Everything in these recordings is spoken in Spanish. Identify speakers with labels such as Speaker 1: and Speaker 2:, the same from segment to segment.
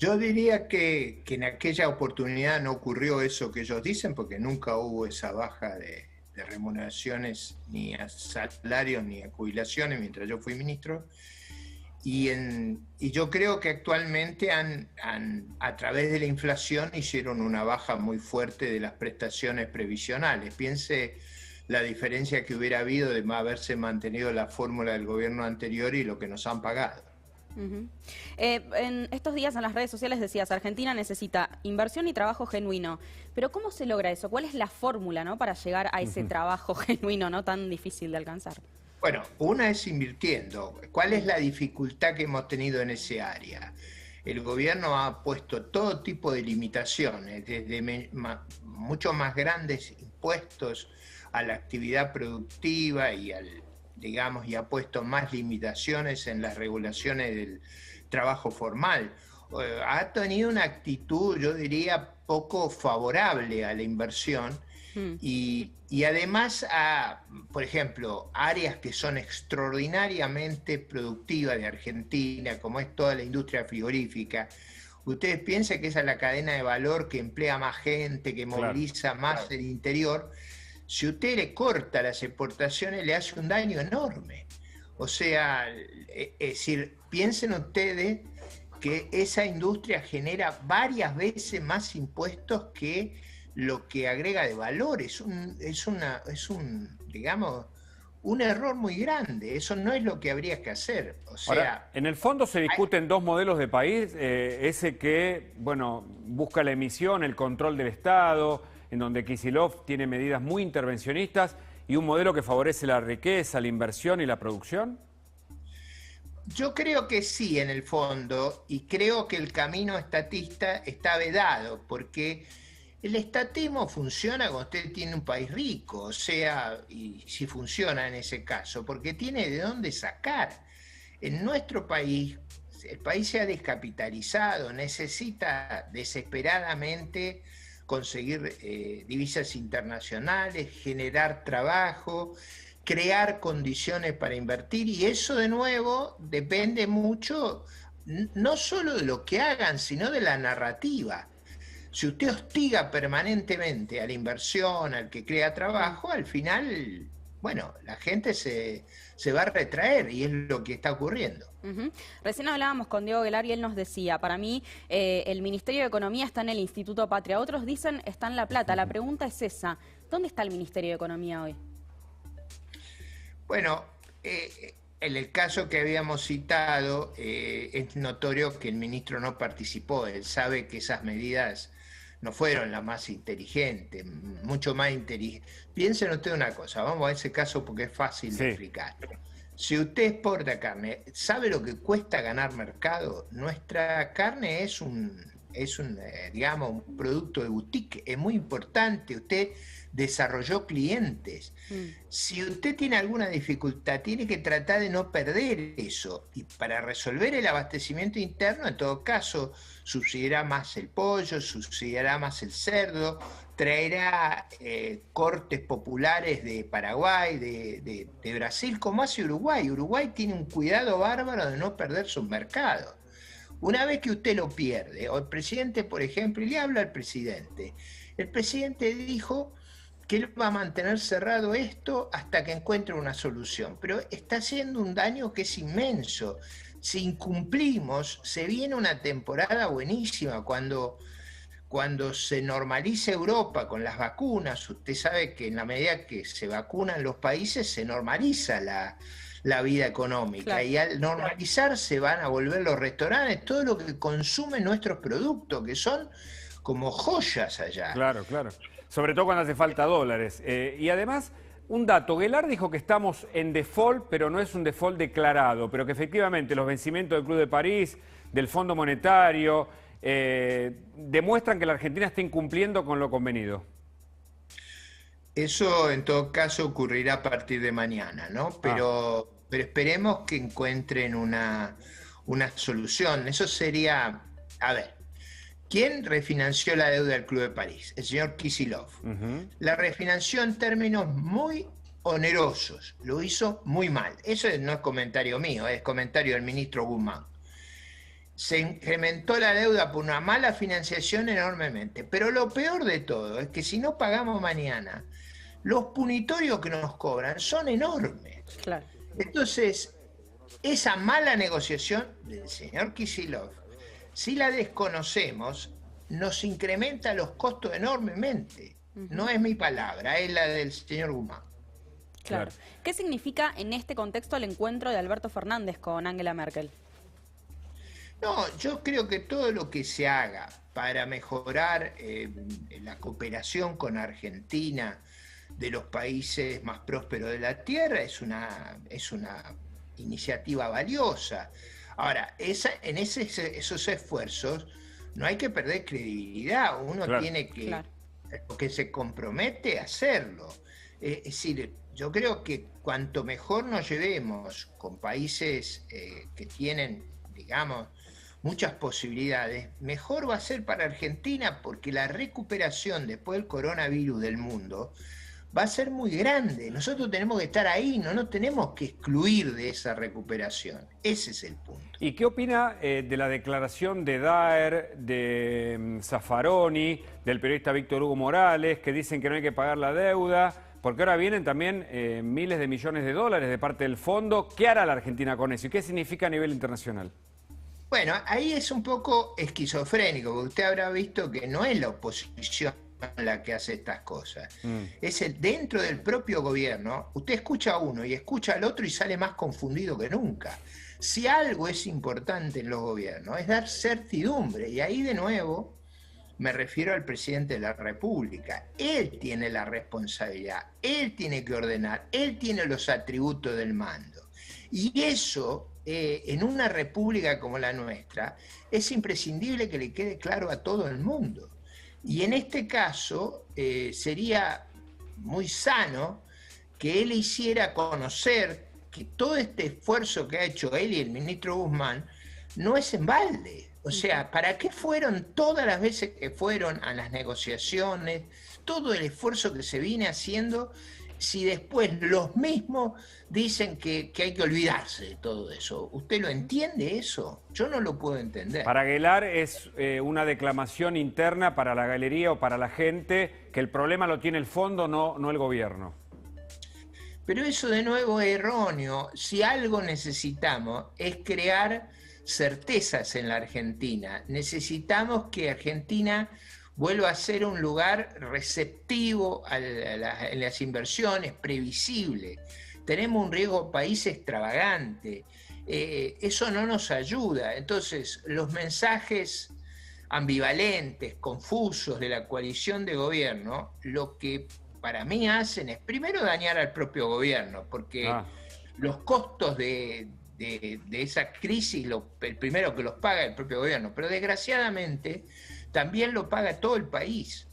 Speaker 1: Yo diría que en aquella oportunidad no ocurrió eso que ellos dicen, porque nunca hubo esa baja de remuneraciones, ni a salarios, ni a jubilaciones, mientras yo fui ministro. Y yo creo que actualmente a través de la inflación hicieron una baja muy fuerte de las prestaciones previsionales. Piense la diferencia que hubiera habido de haberse mantenido la fórmula del gobierno anterior y lo que nos han pagado.
Speaker 2: En estos días en las redes sociales decías, Argentina necesita inversión y trabajo genuino. Pero ¿cómo se logra eso? ¿Cuál es la fórmula, ¿no?, para llegar a ese trabajo genuino, no tan difícil de alcanzar?
Speaker 1: Bueno, una es invirtiendo. ¿Cuál es la dificultad que hemos tenido en ese área? El gobierno ha puesto todo tipo de limitaciones, desde mucho más grandes impuestos a la actividad productiva y y ha puesto más limitaciones en las regulaciones del trabajo formal. Ha tenido una actitud, yo diría, poco favorable a la inversión. Y además por ejemplo, áreas que son extraordinariamente productivas de Argentina, como es toda la industria frigorífica. Ustedes piensan que esa es la cadena de valor que emplea más gente, que moviliza más el interior. Si usted le corta las exportaciones, le hace un daño enorme. O sea, es decir, piensen ustedes que esa industria genera varias veces más impuestos que lo que agrega de valor. Es un digamos, un error muy grande. Eso no es lo que habría que hacer. O sea,
Speaker 3: ahora, en el fondo se discuten dos modelos de país, ese que, bueno, busca la emisión, el control del Estado, en donde Kicillof tiene medidas muy intervencionistas, y un modelo que favorece la riqueza, la inversión y la producción.
Speaker 1: Yo creo que sí, en el fondo, y creo que el camino estatista está vedado, porque el estatismo funciona cuando usted tiene un país rico, o sea, y si funciona en ese caso, porque tiene de dónde sacar. En nuestro país, el país se ha descapitalizado, necesita desesperadamente conseguir divisas internacionales, generar trabajo, crear condiciones para invertir, y eso de nuevo depende mucho no solo de lo que hagan, sino de la narrativa. Si usted hostiga permanentemente a la inversión, al que crea trabajo, al final, bueno, la gente se va a retraer, y es lo que está ocurriendo.
Speaker 2: Recién hablábamos con Diego Aguilar y él nos decía, para mí el Ministerio de Economía está en el Instituto Patria, otros dicen está en La Plata. La pregunta es esa, ¿dónde está el Ministerio de Economía hoy?
Speaker 1: Bueno, en el caso que habíamos citado, es notorio que el ministro no participó. Él sabe que esas medidas no fueron las más inteligentes, mucho más inteligentes. Piensen ustedes una cosa, vamos a ese caso porque es fácil de explicar. Si usted exporta carne, ¿sabe lo que cuesta ganar mercado? Nuestra carne es digamos, un producto de boutique, es muy importante. Usted desarrolló clientes. Si usted tiene alguna dificultad, tiene que tratar de no perder eso. Y para resolver el abastecimiento interno, en todo caso, subsidiará más el pollo, subsidiará más el cerdo, traerá cortes populares de Paraguay, de Brasil, como hace Uruguay. Uruguay tiene un cuidado bárbaro de no perder sus mercados. Una vez que usted lo pierde, o el presidente, por ejemplo, y le habla al presidente, el presidente dijo que él va a mantener cerrado esto hasta que encuentre una solución, pero está haciendo un daño que es inmenso. Si incumplimos, se viene una temporada buenísima cuando se normalice Europa con las vacunas. Usted sabe que en la medida que se vacunan los países, se normaliza la vida económica. Claro. Y al normalizarse van a volver los restaurantes, todo lo que consumen nuestros productos, que son como joyas allá.
Speaker 3: Claro, claro. Sobre todo cuando hace falta dólares. Y además, un dato, Guelar dijo que estamos en default, pero no es un default declarado, pero que efectivamente los vencimientos del Club de París, del Fondo Monetario, demuestran que la Argentina está incumpliendo con lo convenido.
Speaker 1: Eso en todo caso ocurrirá a partir de mañana, ¿no? Pero esperemos que encuentren una solución. Eso sería, a ver, ¿quién refinanció la deuda del Club de París? El señor Kicillof. La refinanció en términos muy onerosos, lo hizo muy mal. Eso no es comentario mío, es comentario del ministro Guzmán. se incrementó la deuda por una mala financiación enormemente. Pero lo peor de todo es que si no pagamos mañana, los punitorios que nos cobran son enormes.
Speaker 2: Claro.
Speaker 1: Entonces, esa mala negociación del señor Kicillof, si la desconocemos, nos incrementa los costos enormemente. No es mi palabra, es la del señor Guzmán.
Speaker 2: Claro. ¿Qué significa en este contexto el encuentro de Alberto Fernández con Angela Merkel?
Speaker 1: No, yo creo que todo lo que se haga para mejorar la cooperación con Argentina de los países más prósperos de la Tierra es una iniciativa valiosa. Ahora, en esos esfuerzos no hay que perder credibilidad, uno tiene que, porque se compromete a hacerlo. Es decir, yo creo que cuanto mejor nos llevemos con países que tienen, digamos, muchas posibilidades, mejor va a ser para Argentina, porque la recuperación después del coronavirus del mundo va a ser muy grande. Nosotros tenemos que estar ahí, no nos tenemos que excluir de esa recuperación. Ese es el punto.
Speaker 3: ¿Y qué opina de la declaración de Daer, de Zaffaroni, del periodista Víctor Hugo Morales, que dicen que no hay que pagar la deuda? Porque ahora vienen también miles de millones de dólares de parte del fondo. ¿Qué hará la Argentina con eso? ¿Y qué significa a nivel internacional?
Speaker 1: Bueno, ahí es un poco esquizofrénico, porque usted habrá visto que no es la oposición la que hace estas cosas. Es dentro del propio gobierno, usted escucha a uno y escucha al otro y sale más confundido que nunca. Si algo es importante en los gobiernos, es dar certidumbre, y ahí de nuevo me refiero al presidente de la República. Él tiene la responsabilidad, él tiene que ordenar, él tiene los atributos del mando. Y eso, en una república como la nuestra, es imprescindible que le quede claro a todo el mundo. Y en este caso sería muy sano que él hiciera conocer que todo este esfuerzo que ha hecho él y el ministro Guzmán no es en balde. O sea, ¿para qué fueron todas las veces que fueron a las negociaciones, todo el esfuerzo que se viene haciendo, si después los mismos dicen que hay que olvidarse de todo eso? ¿Usted lo entiende eso? Yo no lo puedo entender.
Speaker 3: Para Aguilar es una declamación interna para la galería o para la gente, que el problema lo tiene el fondo, no el gobierno.
Speaker 1: Pero eso de nuevo es erróneo. Si algo necesitamos es crear certezas en la Argentina. Necesitamos que Argentina vuelva a ser un lugar receptivo en las inversiones, previsible. Tenemos un riesgo país extravagante. Eso no nos ayuda. Entonces, los mensajes ambivalentes, confusos de la coalición de gobierno, lo que para mí hacen es primero dañar al propio gobierno, porque los costos de esa crisis, el primero que los paga el propio gobierno, pero desgraciadamente también lo paga todo el país.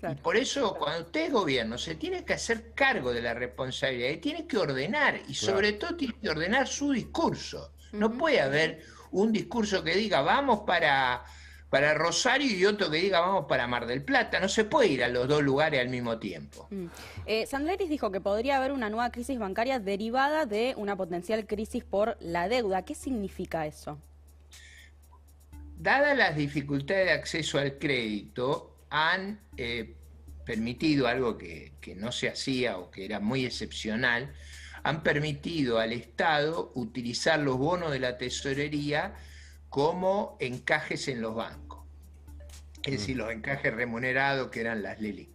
Speaker 1: Claro. Y por eso, cuando usted es gobierno, se tiene que hacer cargo de la responsabilidad y tiene que ordenar, y sobre todo tiene que ordenar su discurso. No puede haber un discurso que diga vamos para Rosario y otro que diga vamos para Mar del Plata. No se puede ir a los dos lugares al mismo tiempo.
Speaker 2: Sandleris dijo que podría haber una nueva crisis bancaria derivada de una potencial crisis por la deuda. ¿Qué significa eso?
Speaker 1: Dadas las dificultades de acceso al crédito, han permitido algo que no se hacía o que era muy excepcional, han permitido al Estado utilizar los bonos de la tesorería como encajes en los bancos. Es decir, los encajes remunerados que eran las LELIQ.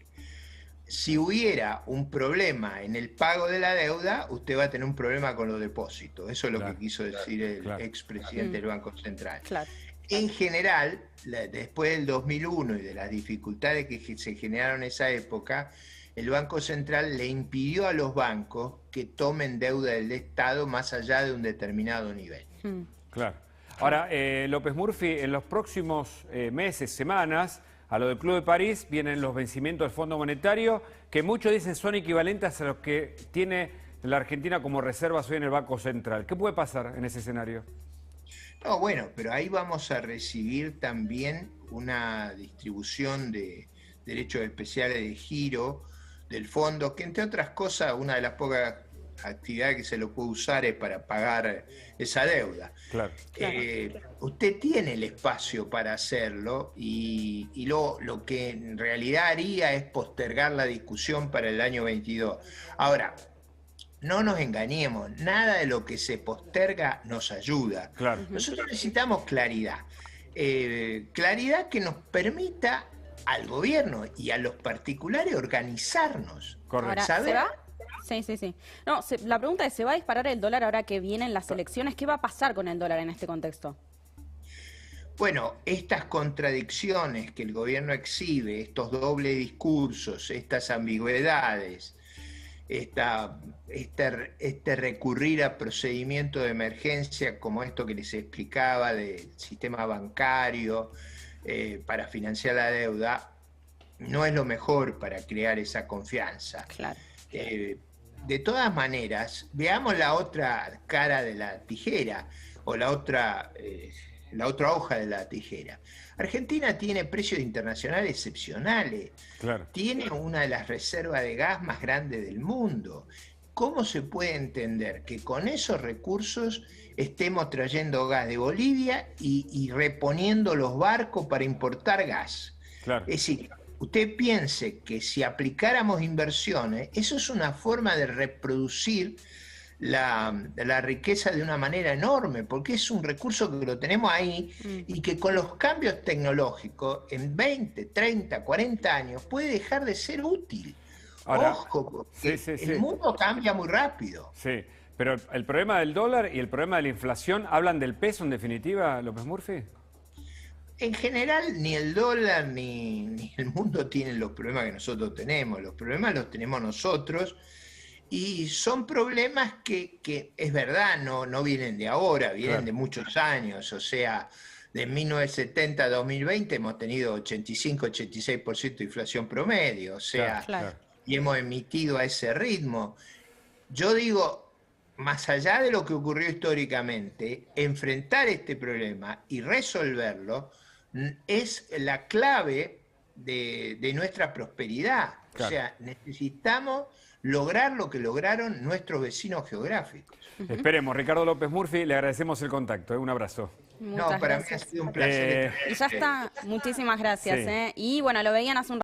Speaker 1: Si hubiera un problema en el pago de la deuda, usted va a tener un problema con los depósitos. Eso es lo que quiso decir el expresidente del Banco Central. En general, después del 2001 y de las dificultades que se generaron en esa época, el Banco Central le impidió a los bancos que tomen deuda del Estado más allá de un determinado nivel.
Speaker 3: Claro. Ahora, López Murphy, en los próximos meses, semanas, a lo del Club de París vienen los vencimientos del Fondo Monetario, que muchos dicen son equivalentes a los que tiene la Argentina como reservas hoy en el Banco Central. ¿Qué puede pasar en ese escenario?
Speaker 1: No, bueno, pero ahí vamos a recibir también una distribución de derechos especiales de giro del fondo, que entre otras cosas, una de las pocas actividad que se lo puede usar es para pagar esa deuda.
Speaker 3: Claro.
Speaker 1: Usted tiene el espacio para hacerlo y lo que en realidad haría es postergar la discusión para el año 22. Ahora, no nos engañemos, nada de lo que se posterga nos ayuda.
Speaker 3: Claro.
Speaker 1: Nosotros necesitamos claridad. Claridad que nos permita al gobierno y a los particulares organizarnos.
Speaker 3: Correcto.
Speaker 2: Ahora,
Speaker 1: ¿Sabe?
Speaker 2: ¿se va? Sí. No, la pregunta es, ¿se va a disparar el dólar ahora que vienen las elecciones? ¿Qué va a pasar con el dólar en este contexto?
Speaker 1: Bueno, estas contradicciones que el gobierno exhibe, estos dobles discursos, estas ambigüedades, este recurrir a procedimientos de emergencia como esto que les explicaba del sistema bancario para financiar la deuda, no es lo mejor para crear esa confianza.
Speaker 2: Claro.
Speaker 1: De todas maneras, veamos la otra cara de la tijera o la otra hoja de la tijera. Argentina tiene precios internacionales excepcionales.
Speaker 3: Claro.
Speaker 1: Tiene una de las reservas de gas más grandes del mundo. ¿Cómo se puede entender que con esos recursos estemos trayendo gas de Bolivia y reponiendo los barcos para importar gas?
Speaker 3: Claro.
Speaker 1: Es decir, usted piense que si aplicáramos inversiones, eso es una forma de reproducir la riqueza de una manera enorme, porque es un recurso que lo tenemos ahí y que con los cambios tecnológicos en 20, 30, 40 años puede dejar de ser útil.
Speaker 3: Ahora,
Speaker 1: ojo, porque
Speaker 3: sí.
Speaker 1: el mundo cambia muy rápido.
Speaker 3: Sí, pero el problema del dólar y el problema de la inflación, ¿hablan del peso en definitiva, López Murphy?
Speaker 1: En general, ni el dólar ni el mundo tienen los problemas que nosotros tenemos. Los problemas los tenemos nosotros. Y son problemas que es verdad, no vienen de ahora, vienen
Speaker 3: Claro.
Speaker 1: de muchos años. O sea, de 1970 a 2020 hemos tenido 85-86% de inflación promedio. O sea,
Speaker 2: Claro.
Speaker 1: y hemos emitido a ese ritmo. Yo digo, más allá de lo que ocurrió históricamente, enfrentar este problema y resolverlo es la clave de nuestra prosperidad.
Speaker 3: Claro.
Speaker 1: O sea, necesitamos lograr lo que lograron nuestros vecinos geográficos.
Speaker 3: Esperemos. Ricardo López Murphy, le agradecemos el contacto. Un abrazo.
Speaker 2: Muchas
Speaker 1: Para
Speaker 2: gracias.
Speaker 1: mí ha sido un placer.
Speaker 2: Y ya está. Muchísimas gracias.
Speaker 3: Sí.
Speaker 2: Y bueno, lo veían hace un